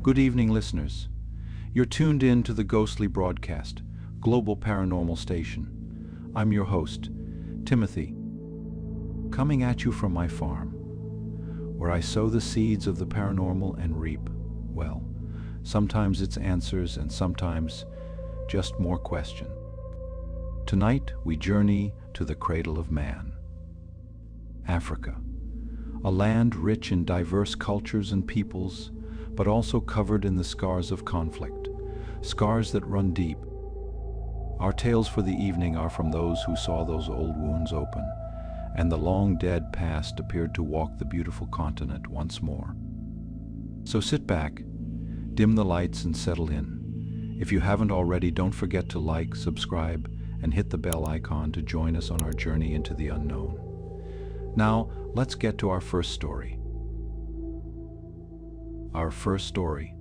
Good evening, listeners. You're tuned in to the Ghostly Broadcast, Global Paranormal Station. I'm your host, Timothy, coming at you from my farm, where I sow the seeds of the paranormal and reap, well, sometimes it's answers and sometimes just more questions. Tonight, we journey to the cradle of man, Africa, a land rich in diverse cultures and peoples, but also covered in the scars of conflict, scars that run deep. Our tales for the evening are from those who saw those old wounds open, and the long-dead past appeared to walk the beautiful continent once more. So sit back, dim the lights, and settle in. If you haven't already, don't forget to like, subscribe, and hit the bell icon to join us on our journey into the unknown. Now, let's get to our first story. Our first story.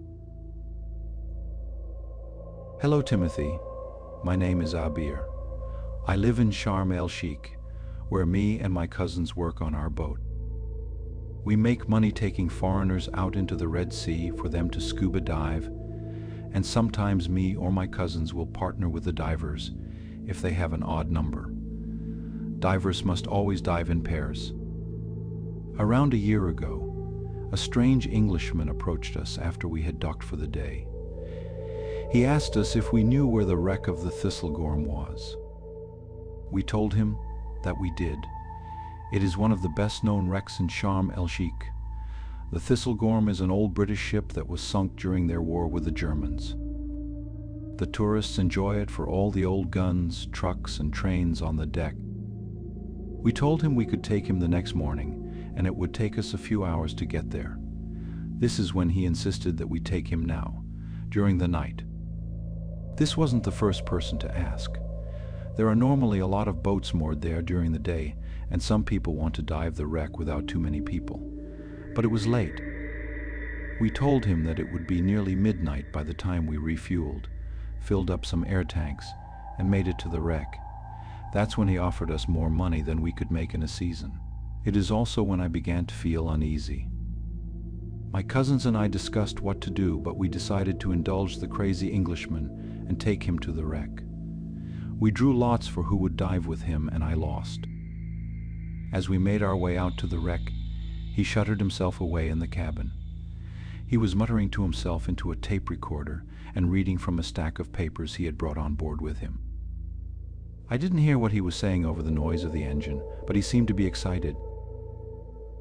Hello, Timothy. My name is Abir. I live in Sharm El-Sheikh, where me and my cousins work on our boat. We make money taking foreigners out into the Red Sea for them to scuba dive, and sometimes me or my cousins will partner with the divers if they have an odd number. Divers must always dive in pairs. Around a year ago, a strange Englishman approached us after we had docked for the day. He asked us if we knew where the wreck of the Thistlegorm was. We told him that we did. It is one of the best-known wrecks in Sharm El-Sheikh. The Thistlegorm is an old British ship that was sunk during their war with the Germans. The tourists enjoy it for all the old guns, trucks, and trains on the deck. We told him we could take him the next morning, and it would take us a few hours to get there. This is when he insisted that we take him now, during the night. This wasn't the first person to ask. There are normally a lot of boats moored there during the day, and some people want to dive the wreck without too many people. But it was late. We told him that it would be nearly midnight by the time we refueled, filled up some air tanks, and made it to the wreck. That's when he offered us more money than we could make in a season. It is also when I began to feel uneasy. My cousins and I discussed what to do, but we decided to indulge the crazy Englishman and take him to the wreck. We drew lots for who would dive with him, and I lost. As we made our way out to the wreck, he shuttered himself away in the cabin. He was muttering to himself into a tape recorder and reading from a stack of papers he had brought on board with him. I didn't hear what he was saying over the noise of the engine, but he seemed to be excited.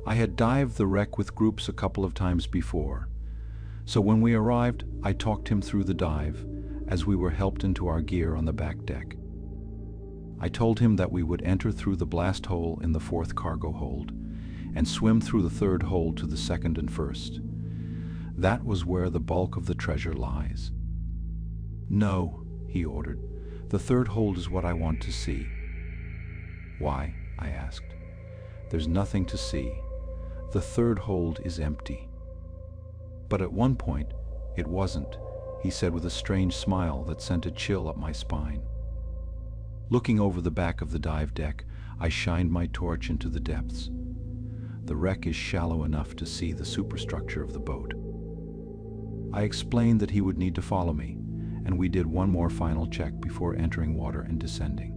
I had dived the wreck with groups a couple of times before, so when we arrived, I talked him through the dive as we were helped into our gear on the back deck. I told him that we would enter through the blast hole in the fourth cargo hold and swim through the third hold to the second and first. That was where the bulk of the treasure lies. "No," he ordered. "The third hold is what I want to see." "Why?" I asked. "There's nothing to see. The third hold is empty." But at one point, it wasn't, he said with a strange smile that sent a chill up my spine. Looking over the back of the dive deck, I shined my torch into the depths. The wreck is shallow enough to see the superstructure of the boat. I explained that he would need to follow me, and we did one more final check before entering water and descending.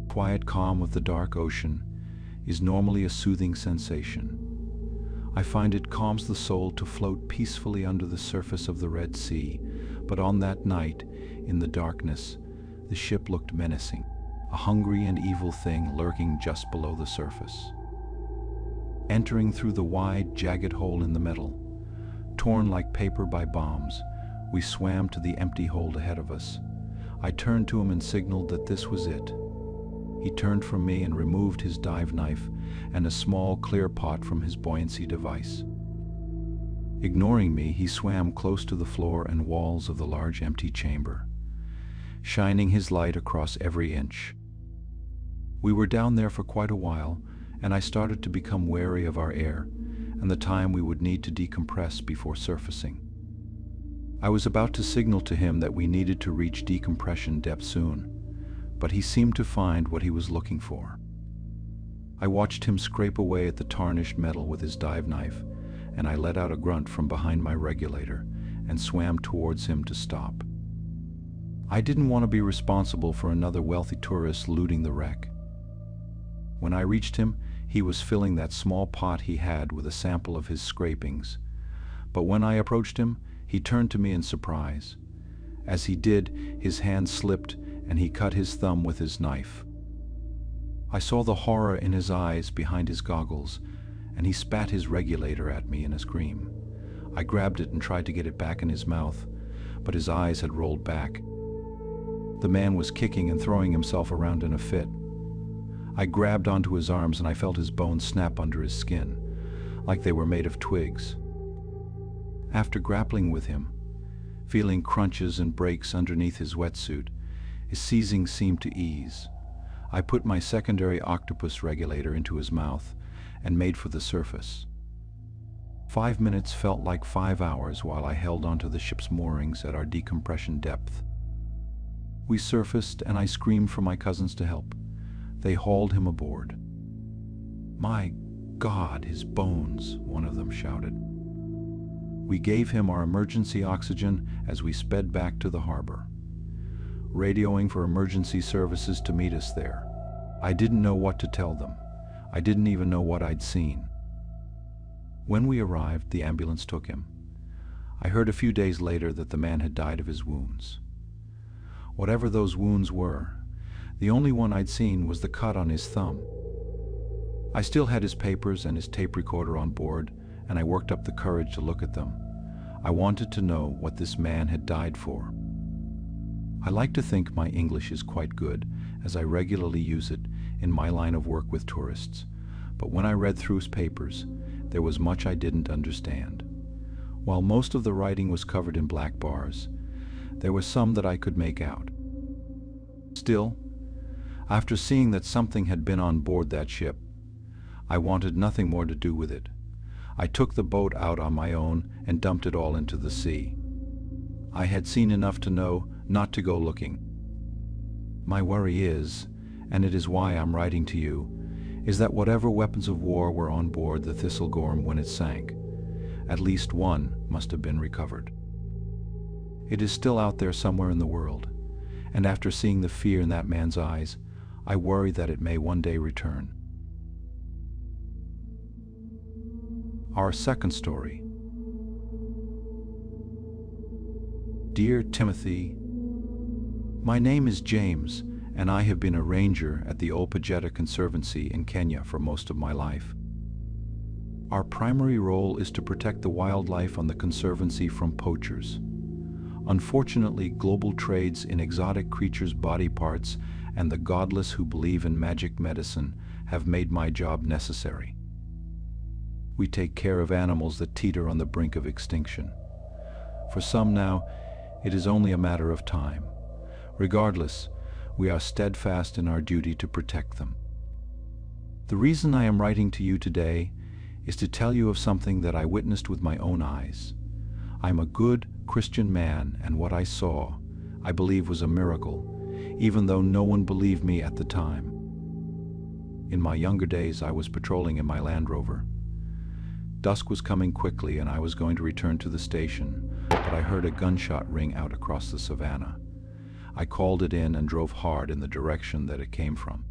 Quiet calm of the dark ocean is normally a soothing sensation. I find it calms the soul to float peacefully under the surface of the Red Sea, but on that night, in the darkness, the ship looked menacing, a hungry and evil thing lurking just below the surface. Entering through the wide, jagged hole in the metal, torn like paper by bombs, we swam to the empty hold ahead of us. I turned to him and signaled that this was it. He turned from me and removed his dive knife and a small clear pot from his buoyancy device. Ignoring me, he swam close to the floor and walls of the large empty chamber, shining his light across every inch. We were down there for quite a while, and I started to become wary of our air and the time we would need to decompress before surfacing. I was about to signal to him that we needed to reach decompression depth soon, but he seemed to find what he was looking for. I watched him scrape away at the tarnished metal with his dive knife, and I let out a grunt from behind my regulator and swam towards him to stop. I didn't want to be responsible for another wealthy tourist looting the wreck. When I reached him, he was filling that small pot he had with a sample of his scrapings. But when I approached him, he turned to me in surprise. As he did, his hand slipped and he cut his thumb with his knife. I saw the horror in his eyes behind his goggles, and he spat his regulator at me in a scream. I grabbed it and tried to get it back in his mouth, but his eyes had rolled back. The man was kicking and throwing himself around in a fit. I grabbed onto his arms and I felt his bones snap under his skin, like they were made of twigs. After grappling with him, feeling crunches and breaks underneath his wetsuit, his seizing seemed to ease. I put my secondary octopus regulator into his mouth and made for the surface. 5 minutes felt like 5 hours while I held onto the ship's moorings at our decompression depth. We surfaced and I screamed for my cousins to help. They hauled him aboard. "My God, his bones," one of them shouted. We gave him our emergency oxygen as we sped back to the harbor, radioing for emergency services to meet us there. I didn't know what to tell them. I didn't even know what I'd seen. When we arrived, the ambulance took him. I heard a few days later that the man had died of his wounds. Whatever those wounds were, the only one I'd seen was the cut on his thumb. I still had his papers and his tape recorder on board, and I worked up the courage to look at them. I wanted to know what this man had died for. I like to think my English is quite good, as I regularly use it in my line of work with tourists, but when I read through his papers, there was much I didn't understand. While most of the writing was covered in black bars, there was some that I could make out. Still, after seeing that something had been on board that ship, I wanted nothing more to do with it. I took the boat out on my own and dumped it all into the sea. I had seen enough to know not to go looking. My worry is, and it is why I'm writing to you, is that whatever weapons of war were on board the Thistlegorm when it sank, at least one must have been recovered. It is still out there somewhere in the world, and after seeing the fear in that man's eyes, I worry that it may one day return. Our second story. Dear Timothy, my name is James, and I have been a ranger at the Ol Pejeta Conservancy in Kenya for most of my life. Our primary role is to protect the wildlife on the Conservancy from poachers. Unfortunately, global trades in exotic creatures' body parts and the godless who believe in magic medicine have made my job necessary. We take care of animals that teeter on the brink of extinction. For some now, it is only a matter of time. Regardless, we are steadfast in our duty to protect them. The reason I am writing to you today is to tell you of something that I witnessed with my own eyes. I'm a good Christian man, and what I saw, I believe, was a miracle, even though no one believed me at the time. In my younger days, I was patrolling in my Land Rover. Dusk was coming quickly, and I was going to return to the station, but I heard a gunshot ring out across the savannah. I called it in and drove hard in the direction that it came from.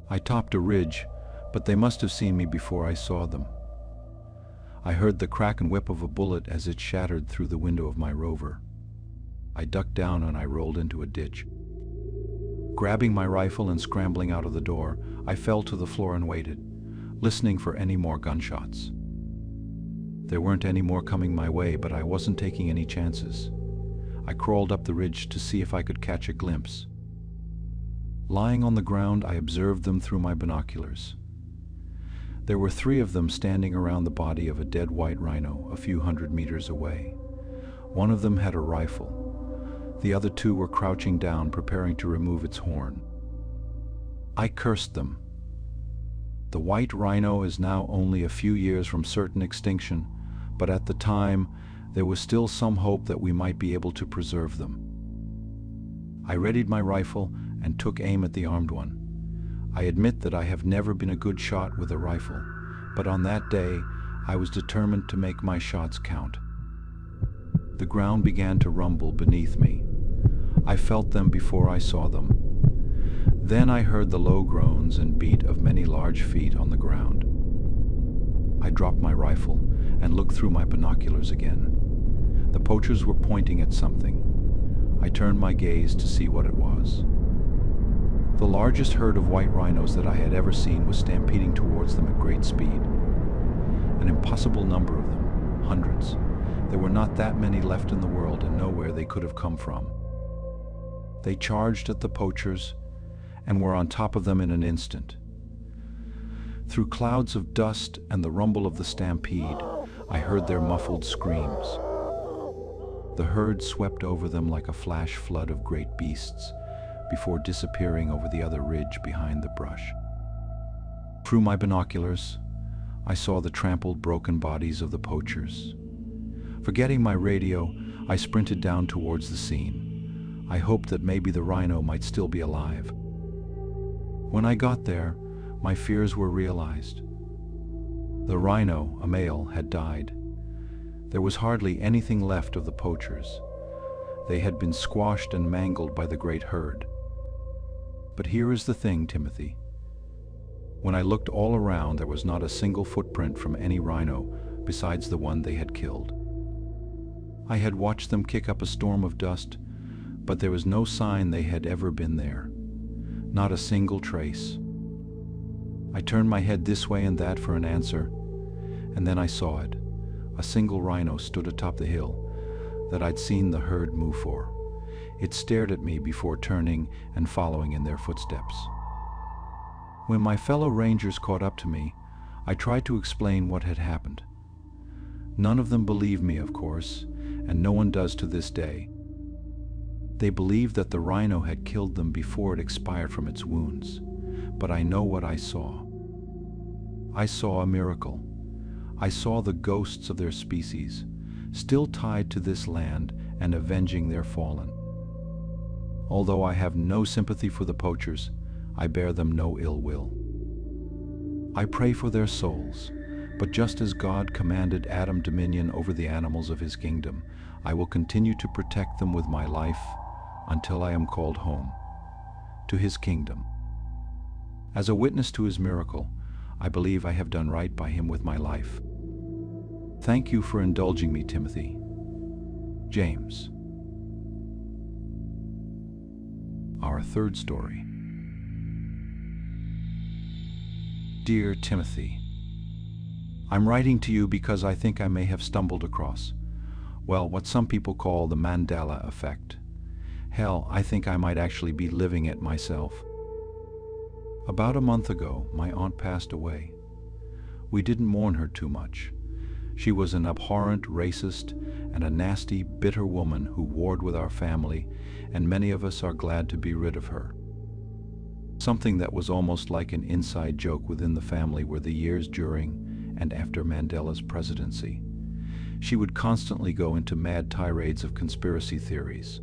I topped a ridge, but they must have seen me before I saw them. I heard the crack and whip of a bullet as it shattered through the window of my Rover. I ducked down and I rolled into a ditch. Grabbing my rifle and scrambling out of the door, I fell to the floor and waited, listening for any more gunshots. There weren't any more coming my way, but I wasn't taking any chances. I crawled up the ridge to see if I could catch a glimpse. Lying on the ground, I observed them through my binoculars. There were 3 of them standing around the body of a dead white rhino a few hundred meters away. One of them had a rifle. The other 2 were crouching down, preparing to remove its horn. I cursed them. The white rhino is now only a few years from certain extinction, but at the time, there was still some hope that we might be able to preserve them. I readied my rifle and took aim at the armed one. I admit that I have never been a good shot with a rifle, but on that day, I was determined to make my shots count. The ground began to rumble beneath me. I felt them before I saw them. Then I heard the low groans and beat of many large feet on the ground. I dropped my rifle and looked through my binoculars again. The poachers were pointing at something. I turned my gaze to see what it was. The largest herd of white rhinos that I had ever seen was stampeding towards them at great speed. An impossible number of them, hundreds. There were not that many left in the world and nowhere they could have come from. They charged at the poachers and were on top of them in an instant. Through clouds of dust and the rumble of the stampede, I heard their muffled screams. The herd swept over them like a flash flood of great beasts before disappearing over the other ridge behind the brush. Through my binoculars, I saw the trampled, broken bodies of the poachers. Forgetting my radio, I sprinted down towards the scene. I hoped that maybe the rhino might still be alive. When I got there, my fears were realized. The rhino, a male, had died. There was hardly anything left of the poachers. They had been squashed and mangled by the great herd. But here is the thing, Timothy. When I looked all around, there was not a single footprint from any rhino besides the one they had killed. I had watched them kick up a storm of dust, but there was no sign they had ever been there. Not a single trace. I turned my head this way and that for an answer, and then I saw it. A single rhino stood atop the hill that I'd seen the herd move for. It stared at me before turning and following in their footsteps. When my fellow rangers caught up to me, I tried to explain what had happened. None of them believed me, of course, and no one does to this day. They believed that the rhino had killed them before it expired from its wounds, but I know what I saw. I saw a miracle. I saw the ghosts of their species, still tied to this land and avenging their fallen. Although I have no sympathy for the poachers, I bear them no ill will. I pray for their souls, but just as God commanded Adam dominion over the animals of his kingdom, I will continue to protect them with my life until I am called home, to his kingdom. As a witness to his miracle, I believe I have done right by him with my life. Thank you for indulging me, Timothy. James. Our third story. Dear Timothy, I'm writing to you because I think I may have stumbled across, well, what some people call the Mandela Effect. Hell, I think I might actually be living it myself. About a month ago, my aunt passed away. We didn't mourn her too much. She was an abhorrent racist and a nasty, bitter woman who warred with our family, and many of us are glad to be rid of her. Something that was almost like an inside joke within the family were the years during and after Mandela's presidency. She would constantly go into mad tirades of conspiracy theories.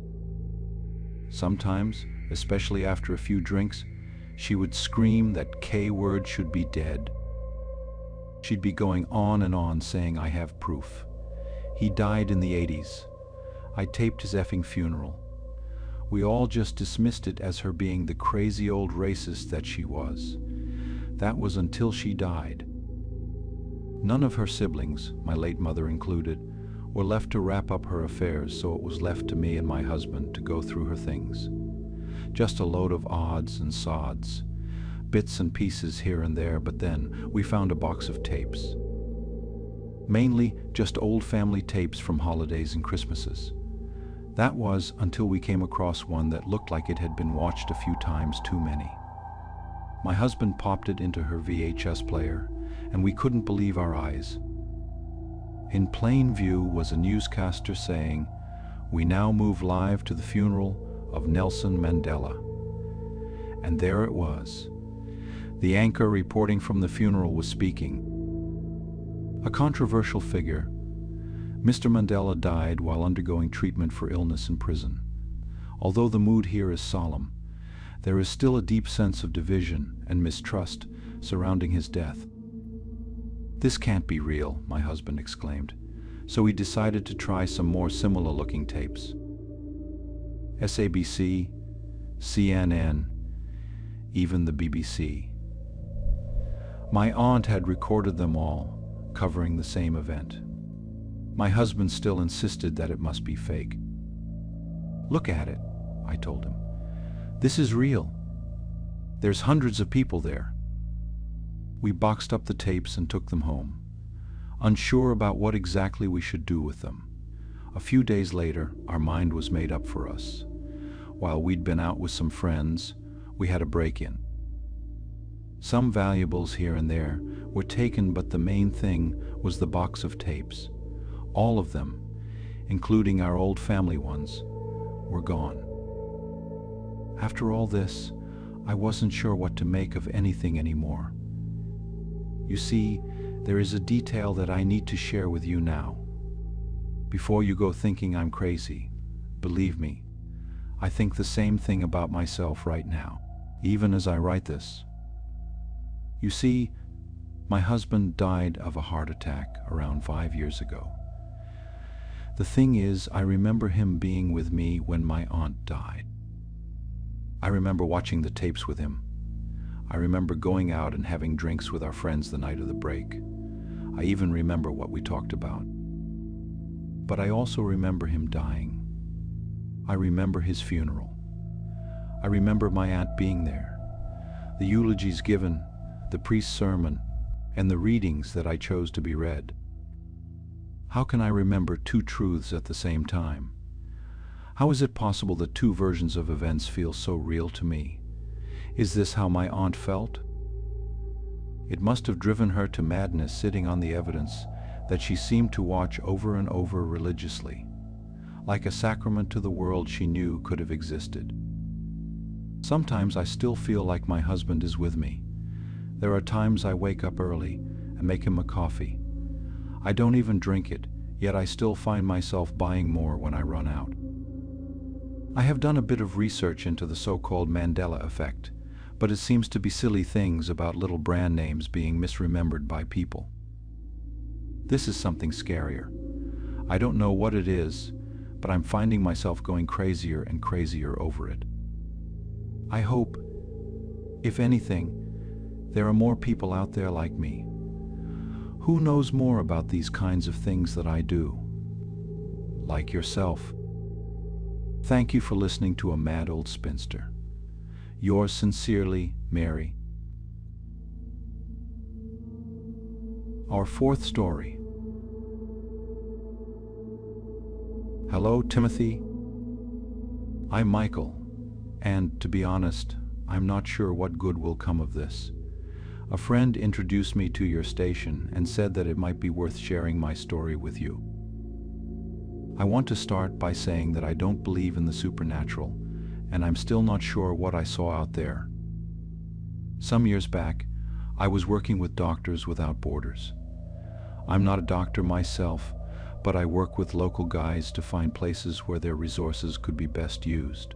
Sometimes, especially after a few drinks, she would scream that K-word should be dead. She'd be going on and on saying, I have proof. He died in the 80s. I taped his effing funeral. We all just dismissed it as her being the crazy old racist that she was. That was until she died. None of her siblings, my late mother included, were left to wrap up her affairs, so it was left to me and my husband to go through her things. Just a load of odds and sods, bits and pieces here and there, but then we found a box of tapes. Mainly just old family tapes from holidays and Christmases. That was until we came across one that looked like it had been watched a few times too many. My husband popped it into her VHS player, and we couldn't believe our eyes. In plain view was a newscaster saying, "We now move live to the funeral of Nelson Mandela." And there it was. The anchor reporting from the funeral was speaking. A controversial figure, Mr. Mandela died while undergoing treatment for illness in prison. Although the mood here is solemn, there is still a deep sense of division and mistrust surrounding his death. "This can't be real," my husband exclaimed. So we decided to try some more similar-looking tapes. SABC, CNN, even the BBC. My aunt had recorded them all, covering the same event. My husband still insisted that it must be fake. "Look at it," I told him. "This is real. There's hundreds of people there." We boxed up the tapes and took them home, unsure about what exactly we should do with them. A few days later, our mind was made up for us. While we'd been out with some friends, we had a break-in. Some valuables here and there were taken, but the main thing was the box of tapes. All of them, including our old family ones, were gone. After all this, I wasn't sure what to make of anything anymore. You see, there is a detail that I need to share with you now. Before you go thinking I'm crazy, believe me, I think the same thing about myself right now, even as I write this. You see, my husband died of a heart attack around 5 years ago. The thing is, I remember him being with me when my aunt died. I remember watching the tapes with him. I remember going out and having drinks with our friends the night of the break. I even remember what we talked about. But I also remember him dying. I remember his funeral. I remember my aunt being there, the eulogies given, the priest's sermon, and the readings that I chose to be read. How can I remember two truths at the same time? How is it possible that two versions of events feel so real to me? Is this how my aunt felt? It must have driven her to madness sitting on the evidence that she seemed to watch over and over religiously, like a sacrament to the world she knew could have existed. Sometimes I still feel like my husband is with me. There are times I wake up early and make him a coffee. I don't even drink it, yet I still find myself buying more when I run out. I have done a bit of research into the so-called Mandela Effect, but it seems to be silly things about little brand names being misremembered by people. This is something scarier. I don't know what it is, but I'm finding myself going crazier and crazier over it. I hope, if anything, there are more people out there like me. Who knows more about these kinds of things that I do? Like yourself. Thank you for listening to A Mad Old Spinster. Yours sincerely, Mary. Our fourth story. Hello, Timothy. I'm Michael, and to be honest, I'm not sure what good will come of this. A friend introduced me to your station and said that it might be worth sharing my story with you. I want to start by saying that I don't believe in the supernatural, and I'm still not sure what I saw out there. Some years back, I was working with Doctors Without Borders. I'm not a doctor myself, but I work with local guides to find places where their resources could be best used.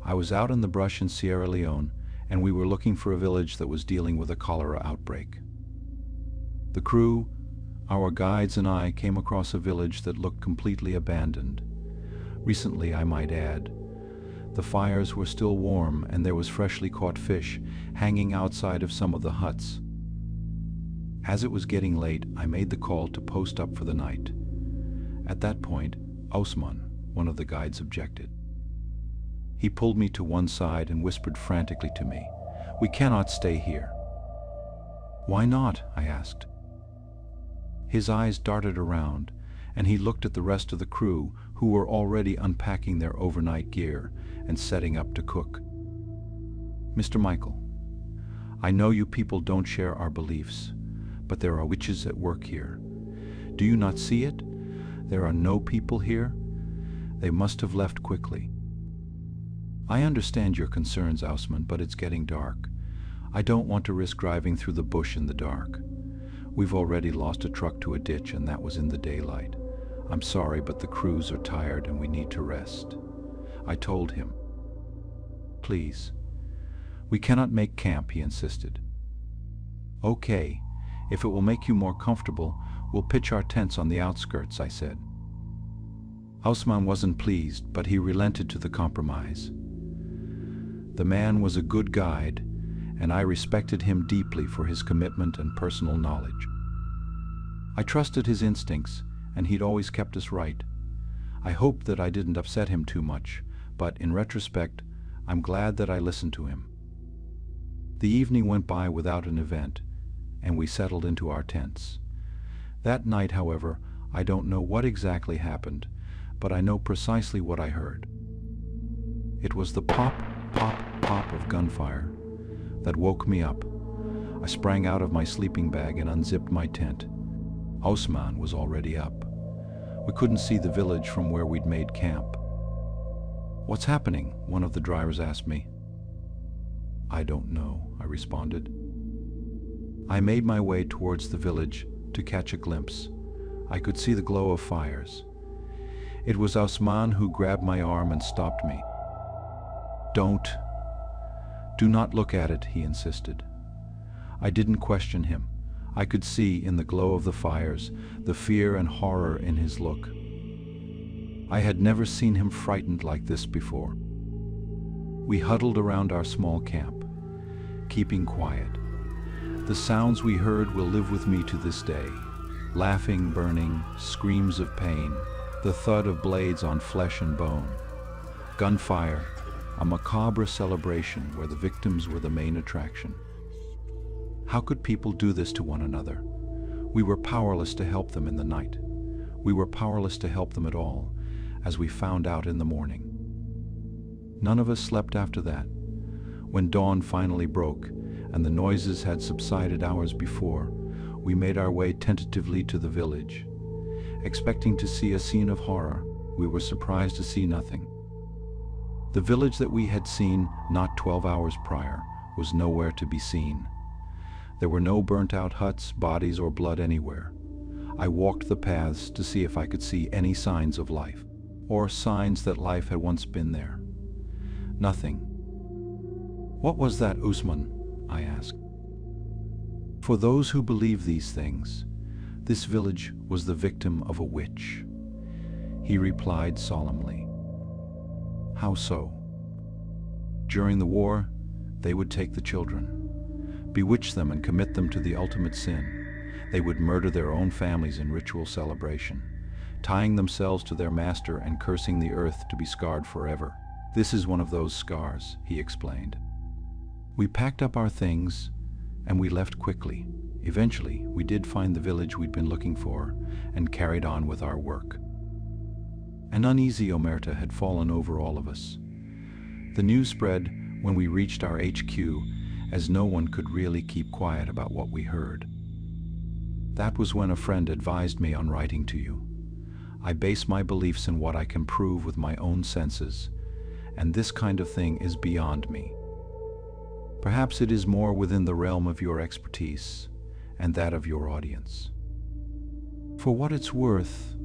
I was out in the brush in Sierra Leone, and we were looking for a village that was dealing with a cholera outbreak. The crew, our guides and I came across a village that looked completely abandoned. Recently, I might add. The fires were still warm and there was freshly caught fish hanging outside of some of the huts. As it was getting late, I made the call to post up for the night. At that point, Osman, one of the guides, objected. He pulled me to one side and whispered frantically to me, "We cannot stay here." "Why not?" I asked. His eyes darted around, and he looked at the rest of the crew who were already unpacking their overnight gear and setting up to cook. "Mr. Michael, I know you people don't share our beliefs, but there are witches at work here. Do you not see it? There are no people here. They must have left quickly." "I understand your concerns, Osman, but it's getting dark. I don't want to risk driving through the bush in the dark. We've already lost a truck to a ditch, and that was in the daylight. I'm sorry, but the crews are tired and we need to rest." I told him. "Please. We cannot make camp," he insisted. "Okay, If it will make you more comfortable, we'll pitch our tents on the outskirts, I said. Osman wasn't pleased, but he relented to the compromise. The man was a good guide, and I respected him deeply for his commitment and personal knowledge. I trusted his instincts, and he'd always kept us right. I hoped that I didn't upset him too much, but in retrospect, I'm glad that I listened to him. The evening went by without an event, and we settled into our tents. That night, however, I don't know what exactly happened, but I know precisely what I heard. It was the pop, pop, pop of gunfire that woke me up. I sprang out of my sleeping bag and unzipped my tent. Osman was already up. We couldn't see the village from where we'd made camp. "What's happening?" one of the drivers asked me. "I don't know," I responded. I made my way towards the village to catch a glimpse. I could see the glow of fires. It was Osman who grabbed my arm and stopped me. Do not look at it," he insisted. I didn't question him. I could see in the glow of the fires the fear and horror in his look. I had never seen him frightened like this before. We huddled around our small camp, keeping quiet. The sounds we heard will live with me to this day. Laughing, burning, screams of pain, the thud of blades on flesh and bone. Gunfire, a macabre celebration where the victims were the main attraction. How could people do this to one another? We were powerless to help them in the night. We were powerless to help them at all, as we found out in the morning. None of us slept after that. When dawn finally broke, and the noises had subsided hours before, we made our way tentatively to the village. Expecting to see a scene of horror, we were surprised to see nothing. The village that we had seen not 12 hours prior was nowhere to be seen. There were no burnt-out huts, bodies, or blood anywhere. I walked the paths to see if I could see any signs of life, or signs that life had once been there. Nothing. "What was that, Usman?" I asked. For those who believe these things, this village was the victim of a witch. He replied solemnly. "How so?" "During the war, they would take the children, bewitch them and commit them to the ultimate sin. They would murder their own families in ritual celebration, tying themselves to their master and cursing the earth to be scarred forever. This is one of those scars," he explained. We packed up our things and we left quickly. Eventually, we did find the village we'd been looking for and carried on with our work. An uneasy omerta had fallen over all of us. The news spread when we reached our HQ, as no one could really keep quiet about what we heard. That was when a friend advised me on writing to you. I base my beliefs in what I can prove with my own senses, and this kind of thing is beyond me. Perhaps it is more within the realm of your expertise and that of your audience. For what it's worth,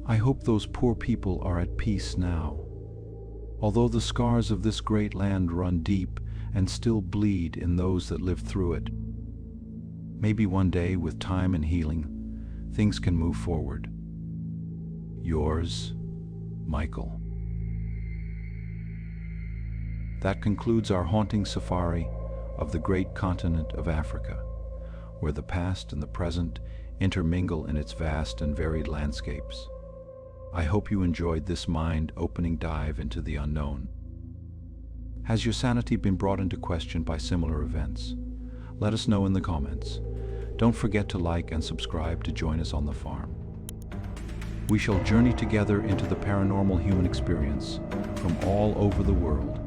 I hope those poor people are at peace now. Although the scars of this great land run deep and still bleed in those that lived through it, maybe one day, with time and healing, things can move forward. Yours, Michael. That concludes our haunting safari of the great continent of Africa, where the past and the present intermingle in its vast and varied landscapes. I hope you enjoyed this mind-opening dive into the unknown. Has your sanity been brought into question by similar events? Let us know in the comments. Don't forget to like and subscribe to join us on the farm. We shall journey together into the paranormal human experience from all over the world.